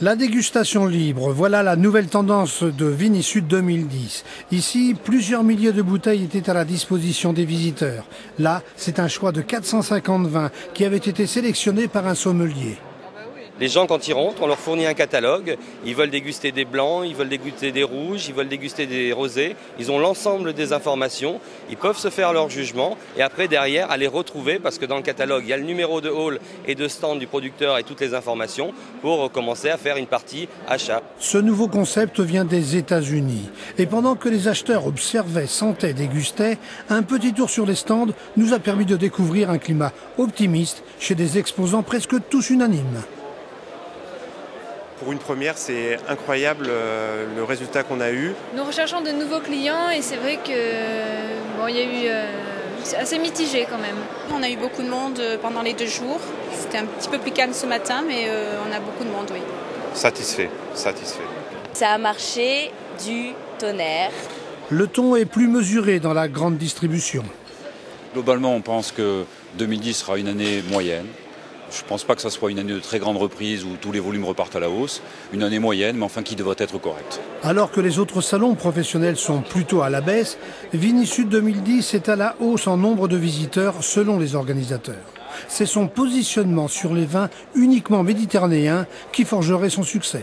La dégustation libre, voilà la nouvelle tendance de Vinisud 2010. Ici, plusieurs milliers de bouteilles étaient à la disposition des visiteurs. Là, c'est un choix de 450 vins qui avait été sélectionné par un sommelier. Les gens, quand ils rentrent, on leur fournit un catalogue. Ils veulent déguster des blancs, ils veulent déguster des rouges, ils veulent déguster des rosés. Ils ont l'ensemble des informations. Ils peuvent se faire leur jugement et après, derrière, aller retrouver, parce que dans le catalogue, il y a le numéro de hall et de stand du producteur et toutes les informations pour commencer à faire une partie achat. Ce nouveau concept vient des États-Unis. Et pendant que les acheteurs observaient, sentaient, dégustaient, un petit tour sur les stands nous a permis de découvrir un climat optimiste chez des exposants presque tous unanimes. Pour une première, c'est incroyable le résultat qu'on a eu. Nous recherchons de nouveaux clients et c'est vrai que il y a eu c'est assez mitigé quand même. On a eu beaucoup de monde pendant les 2 jours. C'était un petit peu plus calme ce matin, mais on a beaucoup de monde, oui. Satisfait. Ça a marché du tonnerre. Le ton est plus mesuré dans la grande distribution. Globalement, on pense que 2010 sera une année moyenne. Je ne pense pas que ça soit une année de très grande reprise où tous les volumes repartent à la hausse. Une année moyenne, mais enfin qui devrait être correcte. Alors que les autres salons professionnels sont plutôt à la baisse, Vinisud 2010 est à la hausse en nombre de visiteurs selon les organisateurs. C'est son positionnement sur les vins uniquement méditerranéens qui forgerait son succès.